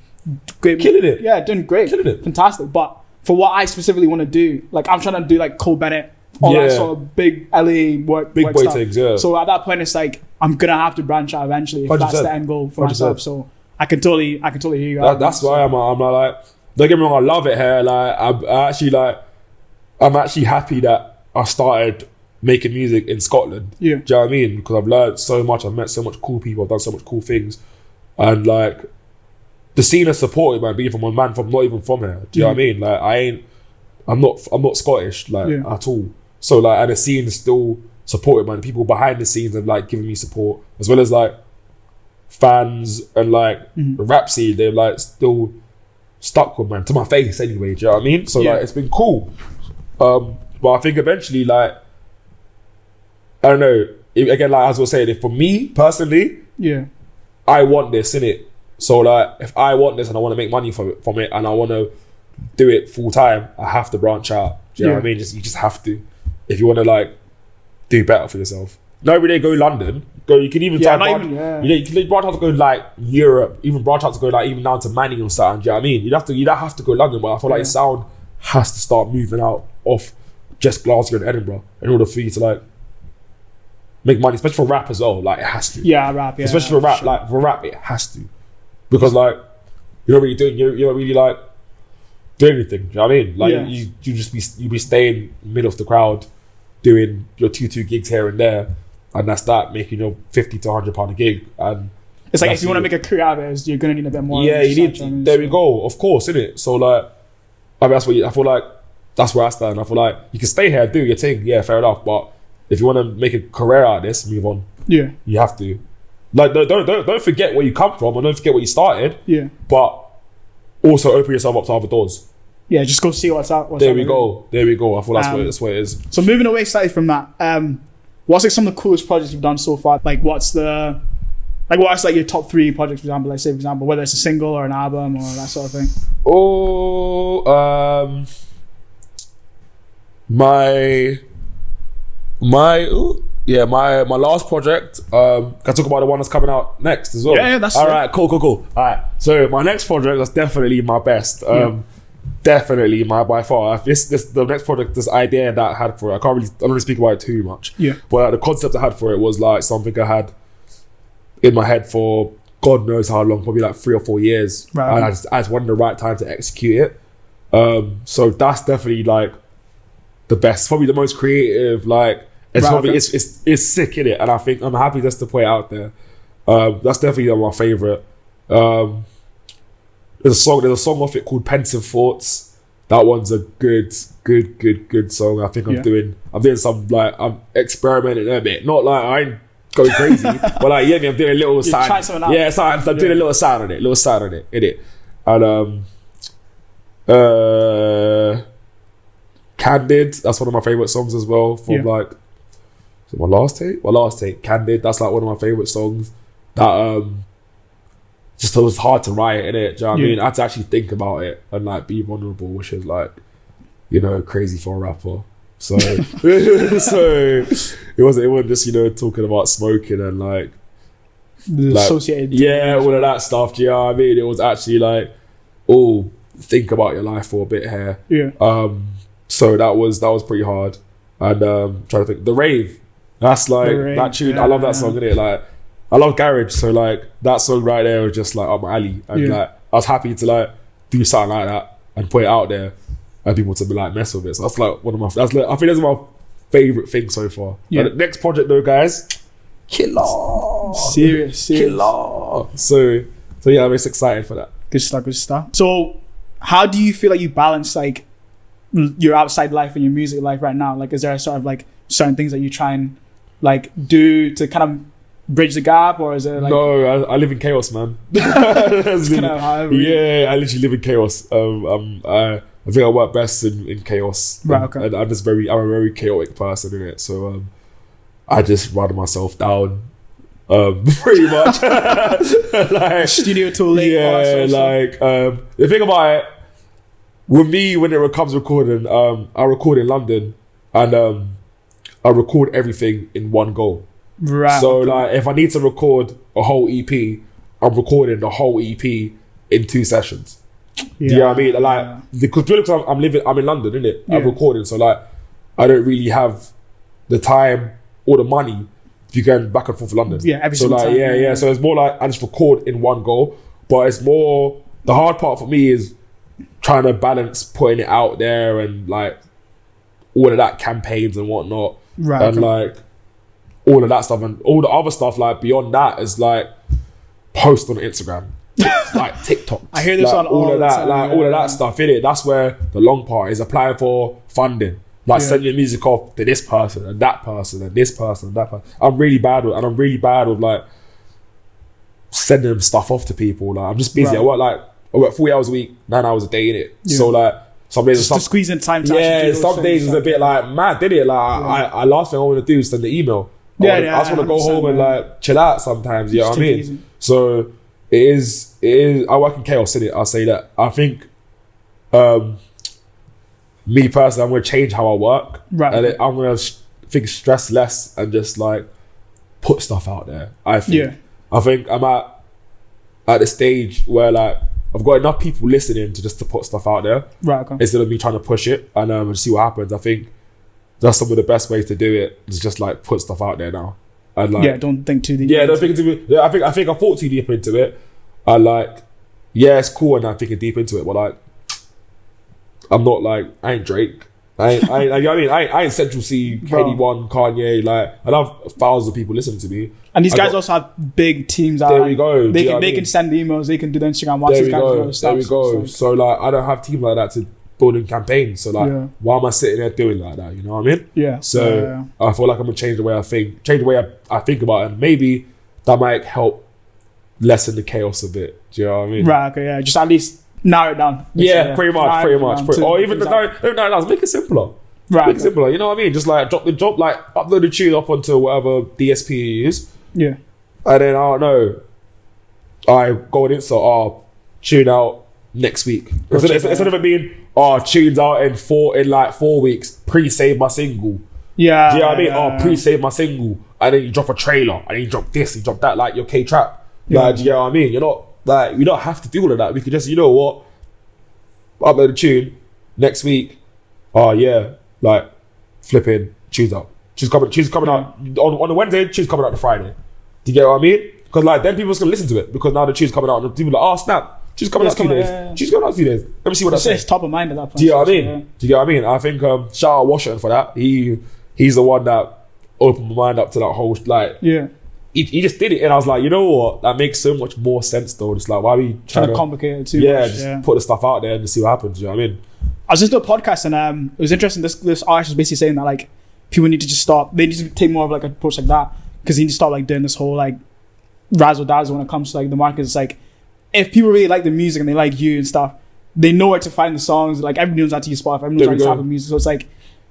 great, killing it. Yeah, doing great, killing it, fantastic. But for what I specifically want to do, like, I'm trying to do like Cole Bennett, all that sort of big LA work, big boy stuff. Things. Yeah. So at that point, it's like I'm gonna have to branch out eventually if 100%. That's the end goal for 100%. Myself. So I can totally hear you. That's why I'm like, don't get me wrong, I love it here. Like, I'm actually happy that I started making music in Scotland. Yeah. Do you know what I mean? Because I've learned so much, I've met so much cool people, I've done so much cool things, and like, the scene has supported, man, being from a man from not even from here. Do you know what I mean? Like, I'm not Scottish, like, at all. So like, and the scene is still supported, man. People behind the scenes have like giving me support, as well as like fans and like the rap scene. They're like still stuck with, man, to my face anyway. Do you know what I mean? So like, it's been cool. But I think eventually, like, I don't know. Again, like, as I was saying, for me personally, I want this, innit? So like, if I want this and I want to make money from it and I want to do it full time, I have to branch out. Do you know what I mean? You just have to, if you want to like do better for yourself. Not every day go London. You can even you can branch out to go like Europe, even branch out to go like even down to Manny or something. Do you know what I mean? You don't have to go London, but I feel like your sound has to start moving out of just Glasgow and Edinburgh in order for you to like make money, especially for rap as well. Like, it has to. Yeah, rap. Yeah, especially for rap. Sure. Like, for rap, it has to, because like, you're not really like doing anything. Do you know what I mean? Like, you be staying middle of the crowd, doing your 2 gigs here and there, and that's that, making your £50 to £100 a gig. And it's like, if you want to make a career out of it, you're gonna need a bit more. Yeah, you need. There we go. Of course, innit? So like, I mean, I feel like that's where I stand. I feel like you can stay here, do your thing. Yeah, fair enough. But if you want to make a career out of this, move on. Yeah, you have to. Like, don't forget where you come from, and don't forget where you started. Yeah, but also open yourself up to other doors. Yeah, just go see what's out. There we go. I feel that's where it is. So moving away slightly from that, what's like some of the coolest projects you've done so far? Like, what's the Like, what's like your top 3 projects, for example? Like, say, for example, whether it's a single or an album or that sort of thing. Oh, my last project. Can I talk about the one that's coming out next as well? Yeah, that's all right. Cool. All right. So my next project, that's definitely my best. Definitely my by far. The next project, this idea that I had for it, I don't really speak about it too much. Yeah. But the concept I had for it was like something I had in my head for God knows how long, probably like 3 or 4 years. Right. And I just wanted the right time to execute it. So that's definitely like the best, probably the most creative, like it's probably it's sick in it, and I think I'm happy just to put it out there. That's definitely my favorite. There's a song off it called Pensive Thoughts. That one's a good song. I think I'm doing some, like, I'm experimenting a bit, not like I ain't going crazy, but like I'm doing a little sound. Yeah, I'm doing a little sound on it, in it. And Candid, that's one of my favorite songs as well. From like, is it my last take? Candid, that's like one of my favorite songs. That just it was hard to write, innit? Do you know what I mean? I had to actually think about it and like be vulnerable, which is like, crazy for a rapper. So it wasn't just talking about smoking and like associated, all of that stuff. Do you know what I mean? It was actually like, think about your life for a bit here. So that was pretty hard. And trying to think, The Rave, that's like that tune. I love that song, innit? Like, I love garage, so like that song right there was just like up my alley, and like I was happy to like do something like that and put it out there and people to be like mess with it. So that's like I think that's my favorite thing so far. The next project though, guys, killer, serious killer. So yeah, I'm just excited for that. Good stuff. So how do you feel like you balance like your outside life and your music life right now? Like, is there sort of like certain things that you try and like do to kind of bridge the gap, or is it like... No, I live in chaos, man. I literally live in chaos. I think I work best in chaos. Right, okay. And I'm a very chaotic person, innit? So I just run myself down pretty much. Like, studio too late. The thing about it, with me, when it comes recording, I record in London, and I record everything in one go. Right. So like, if I need to record a whole EP, I'm recording the whole EP in 2 sessions. Do you know what I mean? Like, because I'm in London, innit? I'm recording, so like, I don't really have the time or the money to be going back and forth to London. Yeah, every single time. So it's more like I just record in one go, but it's more, the hard part for me is trying to balance putting it out there and like all of that campaigns and whatnot, right? And like all of that stuff and all the other stuff like beyond that is like post on Instagram, like TikTok. I hear this like, on all of that, time, like all of that stuff. Innit? That's where the long part is, applying for funding. Like send your music off to this person and that person and this person and that person. I'm really bad with like sending them stuff off to people. Like I'm just busy. Right. I work 40 hours a week, 9 hours a day, innit? So like some days just to squeeze in time to some days it's a bit like mad, did it? Like I last thing I want to do is send the email. I just want to go home and like chill out sometimes, you know what I mean? Easy. So it is I work in chaos, innit? I'll say that. I think me personally, I'm going to change how I work. Right. And I'm going to stress less and just like put stuff out there. I think I'm at the stage where like I've got enough people listening to put stuff out there. Right. Okay. Instead of me trying to push it and see what happens. I think that's some of the best ways to do it. Is just like put stuff out there now. And like, don't think too deep. Don't think too deep. I think I thought too deep into it. And like, it's cool and I'm thinking deep into it, but like, I'm not like, I ain't Drake. I ain't you know what I mean? I ain't Central C, KD1, Kanye. Like, I have thousands of people listening to me. And these guys also have big teams out there. We go. They can send emails, they can do the Instagram watches. There we go. So like, I don't have teams like that to build in campaigns. So like, why am I sitting there doing like that? You know what I mean? Yeah. So I feel like I'm gonna change the way I think, I think about it, and maybe that might help lessen the chaos a bit. Do you know what I mean? Right. Okay. Yeah. Just at least narrow it down. Pretty much. Or even make it simpler. Right. Make it simpler. You know what I mean? Just like drop the job, like upload the tune up onto whatever DSP you use. Yeah. And then, I don't know, I go on Insta, tune out next week. Instead of it being, tunes out in 4 weeks, pre-save my single. Yeah. Do you know what I mean? Pre-save my single. And then you drop a trailer. And then you drop this, you drop that, like your K-Trap. Like, do you know what I mean? You're not, like, we don't have to do all of that. We could just, you know what? Upload a tune next week. Like, flipping, tunes out. Tunes coming out on a Wednesday, tunes coming out on a Friday. Do you get what I mean? Because like then people's gonna listen to it because now the tune's coming out and people are like, snap, tune's coming out 2 days. Tune's coming out 2 days. Let me see what that says. It's top of mind at that point. Do you know what I mean? Do you get what I mean? I think shout out Washington for that. He's the one that opened my mind up to that whole like. Yeah. He just did it and I was like, you know what? That makes so much more sense though. It's like why are we trying to complicate it too much? Just put the stuff out there and see what happens. Do you know what I mean? I was just doing a podcast and it was interesting. This artist was basically saying that like people need to just stop. They need to take more of like an approach like that because they need to stop like doing this whole like razzle dazzle when it comes to like the market. It's like if people really like the music and they like you and stuff, they know where to find the songs. Like everybody knows how to use Spotify, everyone knows how to type of music. So it's like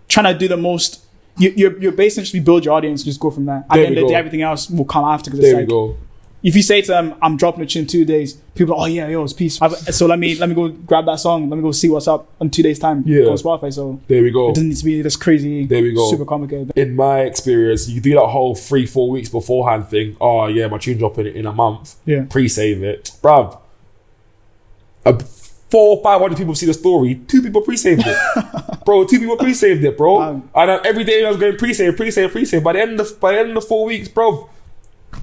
trying to do the most. You're basically build your audience, just go from there. And then everything else will come after. Because it's like if you say to them, "I'm dropping a tune in 2 days," people are, "Oh yeah, yo, it's peace." So let me go grab that song. Let me go see what's up in 2 days time on Spotify. So there we go. It doesn't need to be this crazy. There we go. Super complicated. In my experience, you do that whole 3-4 weeks beforehand thing. Oh yeah, my tune dropping in a month. Yeah. Pre-save it, bruv. 400 or 500 people see the story. 2 people pre-saved it, bro. 2 people pre-saved it, bro. And every day I was going pre-save. By the end of the 4 weeks, bro,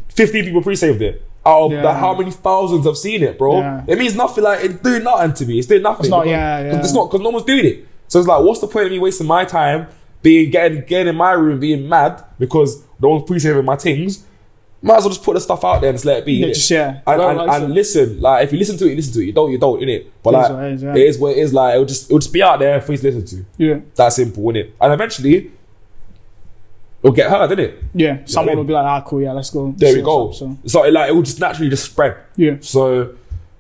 15 people pre-saved it. Out of how many thousands have seen it, bro? Yeah. It means nothing. Like it's doing nothing to me. It's doing nothing. It's not. It's not because no one's doing it. So it's like, what's the point of me wasting my time getting in my room being mad because no one's pre-saving my things? Might as well just put the stuff out there and just let it be. And listen. Like if you listen to it, you listen to it. You don't, innit? But like it is what it is. Like it'll just be out there for you to listen to. Yeah, that's simple, innit? And eventually, it'll get heard, innit? Yeah, someone will be like, cool, yeah, let's go. There we go. So like it will just naturally just spread. Yeah. So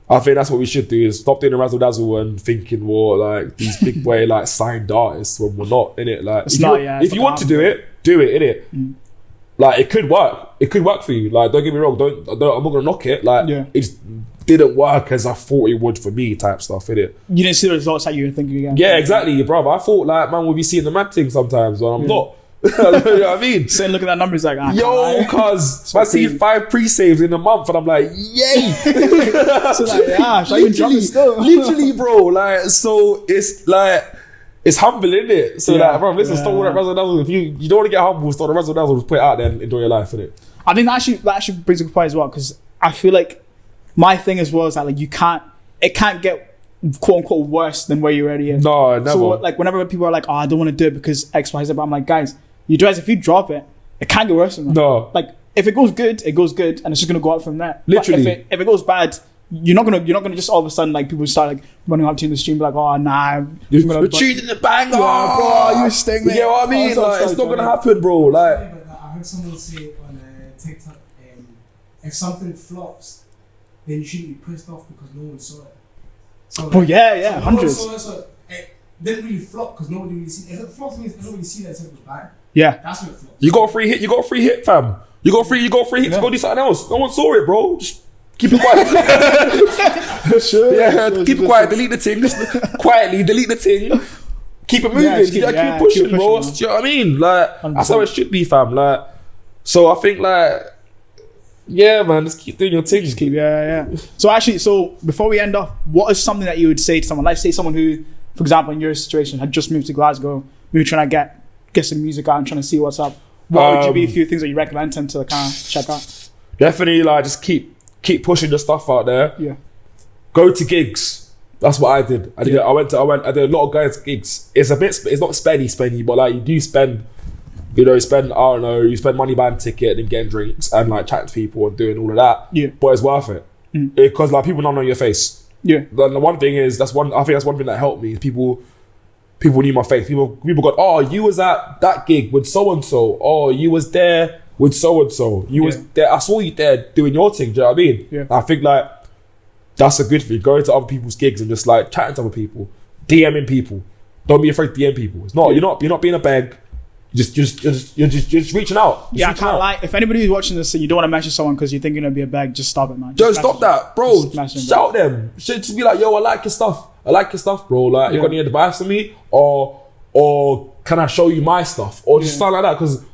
I think that's what we should do is stop doing the razzle dazzle and thinking more like these big boy like signed artists when we're not, innit? Like if you want to do it, innit? Like it could work. It could work for you. Like don't get me wrong. I'm not gonna knock it. Like it just didn't work as I thought it would for me. Type stuff, innit? You didn't see the results that you were thinking again. Yeah, exactly, bro. I thought like man would be seeing the mad thing sometimes, and I'm not. You know what I mean? So look at that numbers like cuz I see 5 pre-saves in a month, and I'm like, yay! So like literally, bro. Like so, it's like. It's humbling, isn't it? So like, bro, listen, stop all that razzle dazzle. If you don't want to get humble, stop the razzle dazzle, just put it out there and enjoy your life, innit? I think that actually brings a good point as well, because I feel like my thing as well is that like it can't get quote unquote worse than where you already is. No, never. So like whenever people are like, I don't want to do it because X, Y, Z, but I'm like, guys, you realize if you drop it, it can't get worse than that. No. Like if it goes good, and it's just gonna go up from there. Literally. But if it goes bad, you're not gonna just all of a sudden like people start like running up to you in the stream like, oh nah, we're cheating the bang, bro, you sting me. You know what I mean? Like it's not gonna happen, bro. Like I heard someone say on TikTok, if something flops, then you shouldn't be pissed off because no one saw it. So, like, hundreds. So it didn't really flop because nobody really see it. If it flops, means nobody see that it was bad. Yeah, that's when it flops. You got a free hit, fam. You got a free hit to go do something else. No one saw it, bro. Just keep it quiet. Keep it quiet. Delete the thing. Just quietly delete the thing. Keep it moving. Keep it pushing, bro. Do you know what I mean? Like 100%. That's how it should be, fam. Like, so I think like, yeah, man, just keep doing your thing. Just keep, So before we end off, what is something that you would say to someone? Like, say someone who, for example, in your situation, had just moved to Glasgow, maybe trying to get some music out and trying to see what's up. What would be a few things that you recommend them to kind of check out? Definitely, like, just keep pushing the stuff out there. Yeah. Go to gigs. That's what I did. I did a lot of guys gigs. It's not spendy, but like you do spend, you spend money buying ticket and getting drinks and like chatting to people and doing all of that. Yeah. But it's worth it. Because like people don't know your face. Yeah. The one thing is I think that's one thing that helped me. People knew my face. People got, oh, you was at that gig with so and so. Oh, you was there with so and so. You was there. I saw you there doing your thing. Do you know what I mean? Yeah. I think like that's a good thing. Going to other people's gigs and just like chatting to other people, DMing people. Don't be afraid to DM people. It's not you're not being a beg. You're just reaching out. I can't lie. If anybody who's watching this and you don't want to message someone because you think you're gonna be a bag, just stop it, man. Just stop that, bro. Shout them. Just be like, yo, I like your stuff, bro. Like, you got any advice for me, or can I show you my stuff, or just something like that? Because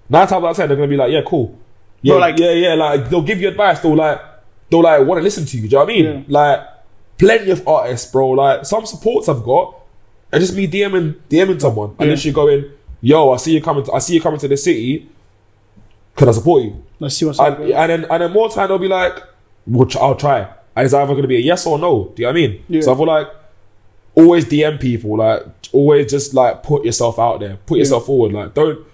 9 times out of 10, they're gonna be like, yeah, cool, yeah, bro, like, yeah, like they'll give you advice. They'll want to listen to you. Do you know what I mean? Yeah. Like, plenty of artists, bro. Like, some supports I've got, and just me DMing someone, and then she going, yo, I see you coming to the city. Can I support you? Let's see what's up. And then more time they'll be like, I'll try. And it's either going to be a yes or no. Do you know what I mean? Yeah. So I feel like always DM people. Like, always just like put yourself out there. Put yourself forward. Like, don't.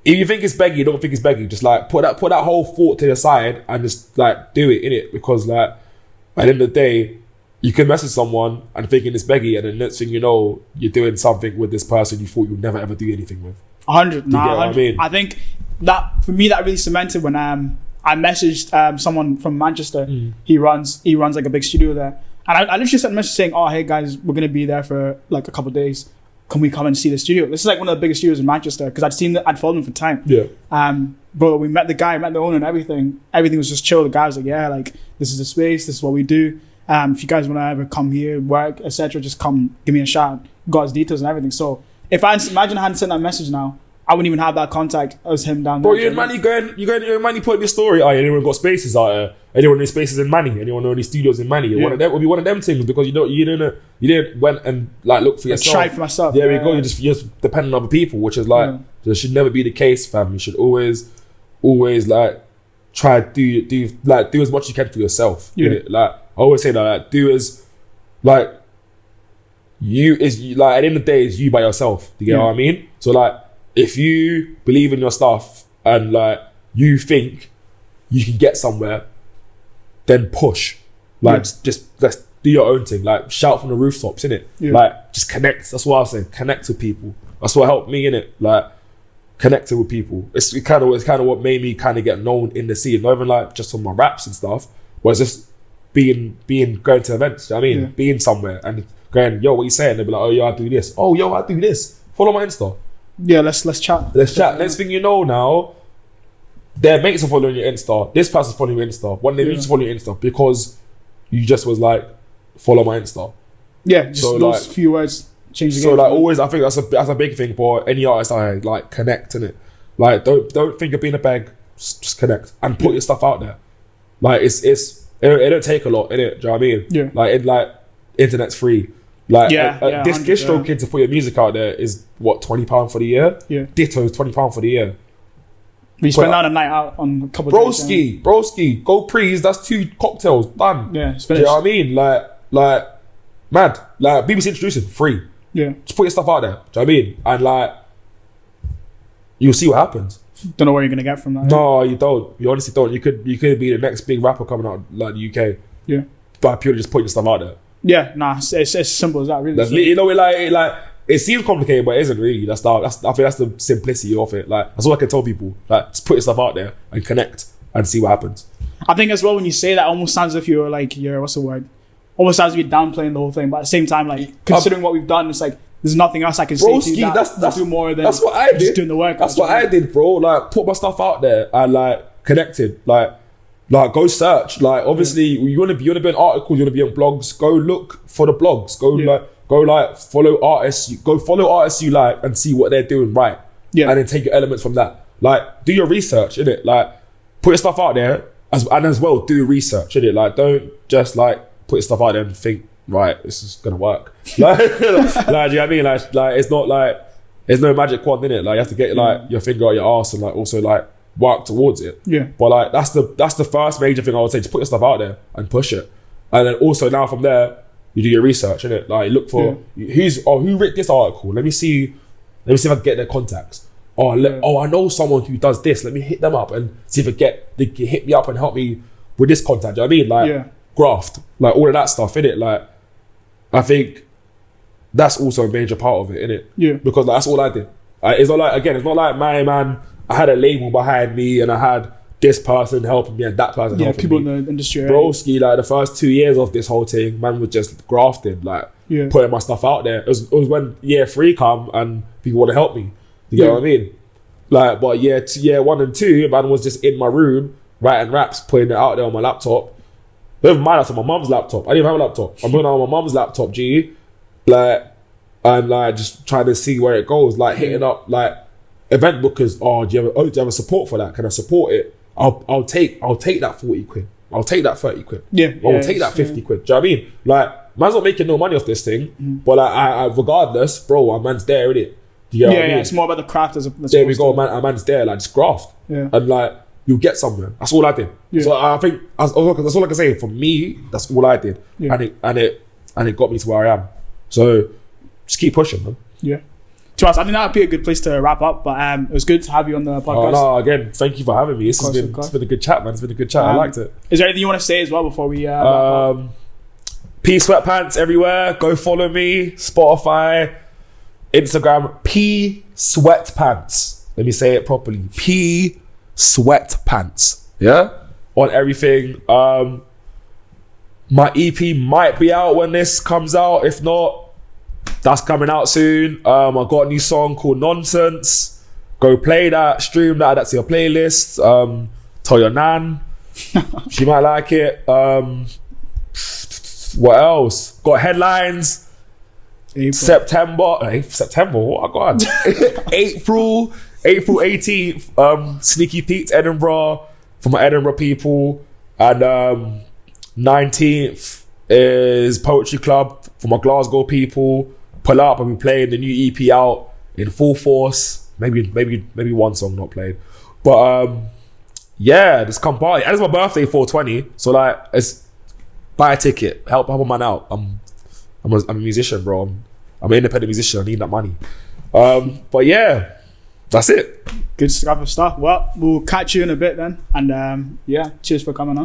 If you think it's beggy, don't think it's beggy. Just like put that whole thought to the side and just like do it, innit? Because like at the end of the day, you can message someone and thinking it's beggy, and then next thing you know, you're doing something with this person you thought you'd never ever do anything with. 100. Nah, 100. I mean? I think that for me that really cemented when I messaged someone from Manchester. He runs like a big studio there, and I literally sent a message saying, "Oh, hey guys, we're gonna be there for like a couple of days. Can we come and see the studio?" This is like one of the biggest studios in Manchester because I'd followed him for time. Yeah. But we met the owner and everything. Everything was just chill. The guy was like, "Yeah, like this is the space. This is what we do. If you guys want to ever come here, work, etc., just come, give me a shout." Got his details and everything. So if I hadn't sent that message now, I wouldn't even have that contact as him down there. Bro, you're in Manny you're in Manny putting your story. Oh, anyone got spaces out there? Anyone in spaces in Manny? Anyone know any studios in Manny? One of them would be one of them things because you didn't went and like look for yourself. Try for myself. There we go. You just depend on other people, which is like there should never be the case, fam. You should always like try to do as much as you can for yourself. Yeah. Like I always say that, like, do as like you is like at the end of the day is you by yourself. Do you get what I mean? So like if you believe in your stuff and like you think you can get somewhere, then push. Like just let's do your own thing. Like shout from the rooftops, innit? Yeah. Like just connect. That's what I was saying. Connect with people. That's what helped me, innit? Like connecting with people. It's kind of what made me kind of get known in the scene. Not even like just on my raps and stuff, but it's just being going to events. You know what I mean? Being somewhere and going, yo, what you saying? They'll be like, oh, yo, I do this. Oh, yo, I do this. Follow my Insta. Yeah, let's chat. Let's chat. Next thing you know now, their mates are following your Insta. This person's following your Insta. One day you just follow your Insta because you just was like, follow my Insta. Yeah, just so those few words change the game. So like always, I think that's a big thing for any artist. I like connect, innit? Like don't think of being a bag. Just connect and put your stuff out there. Like it don't take a lot, innit? Do you know what I mean? Yeah. Internet's free. Like distro kid to put your music out there is what £20 for the year. Yeah. Ditto is £20 for the year. We spend out a night out on a couple of days. Broski, go prees. That's 2 cocktails done. Yeah, it's finished. Do you know what I mean? Like mad. Like BBC introducing free. Yeah. Just put your stuff out there. Do you know what I mean? And like you'll see what happens. Don't know where you're gonna get from that. No, you don't. You honestly don't. You could be the next big rapper coming out like the UK. Yeah. By purely just putting your stuff out there. Yeah, nah, it's as simple as that, really. That's, you know, like it seems complicated, but it isn't really. I think that's the simplicity of it. Like that's all I can tell people. Like just put your stuff out there and connect and see what happens. I think as well when you say that, it almost sounds as if you're like what's the word? Almost sounds as if you're downplaying the whole thing, but at the same time, like considering what we've done, it's like there's nothing else I can say to you that's do more than that's what I did. Just doing the work. That's what I did, bro. Like put my stuff out there and like connected. Like go search. Like obviously you want to be on articles, you want to be on blogs. Go look for the blogs. Go follow artists. Go follow artists you like and see what they're doing right. Yeah. And then take your elements from that. Like do your research, innit? Like put your stuff out there as well do research, innit? Like don't just like put your stuff out there and think, right, this is gonna work. Like, do you know what I mean? Like it's not like there's no magic wand in it. Like you have to get like your finger out your arse and like also like work towards it. Yeah. But like that's the first major thing I would say. Just put your stuff out there and push it. And then also now from there, you do your research, innit? Like look for who wrote this article. Let me see if I can get their contacts. I know someone who does this. Let me hit them up and see if they can hit me up and help me with this contact. Do you know what I mean? Like graft, like all of that stuff, innit? Like I think that's also a major part of it, innit? Yeah. Because like, that's all I did. It's not like my man. I had a label behind me and I had this person helping me and that person helping me. Yeah, people in the industry. Broski, like the first 2 years of this whole thing, man was just grafting, like putting my stuff out there. It was when year 3 come and people want to help me. You get what I mean? Like, but year 1 and 2, man was just in my room writing raps, putting it out there on my laptop. Not even my laptop, my mum's laptop. I didn't have a laptop. I'm putting it on my mum's laptop, G. Like, and like just trying to see where it goes. Like hitting up like event bookers. Do you have a support for that? Can I support it? I'll take that 40 quid. I'll take that 30 quid. I'll take that 50 quid. Do you know what I mean? Like, man's not making no money off this thing, but like, I regardless, bro, a man's there, innit? Do you get what I mean? It's more about the craft as there we go, man. A man's there, like, just graft. And like, you'll get somewhere. That's all I did. So I think, that's all I can say. For me, that's all I did. And it got me to where I am. So, just keep pushing, man. Yeah. To us, I think that would be a good place to wrap up. But it was good to have you on the podcast. No, again, thank you for having me. It's been a good chat, man. It's been a good chat. I liked it. Is there anything you want to say as well before we wrap up? P Sweatpants everywhere. Go follow me. Spotify, Instagram. P Sweatpants. Let me say it properly. P Sweatpants. Yeah, on everything. My EP might be out when this comes out. If not, that's coming out soon. I got a new song called Nonsense. Go play that, stream that, that's your playlist. Tell your nan. She might like it. What else? Got headlines. September, what I got? April 18th, Sneaky Pete's Edinburgh for my Edinburgh people. And 19th is Poetry Club for my Glasgow people. Pull up and be playing the new EP out in full force. Maybe one song not played, but just come party. And it's my birthday, 420. So like, it's buy a ticket, help a man out. I'm a musician, bro. I'm an independent musician. I need that money. But yeah, that's it. Good stuff. Well, we'll catch you in a bit then. And cheers for coming on.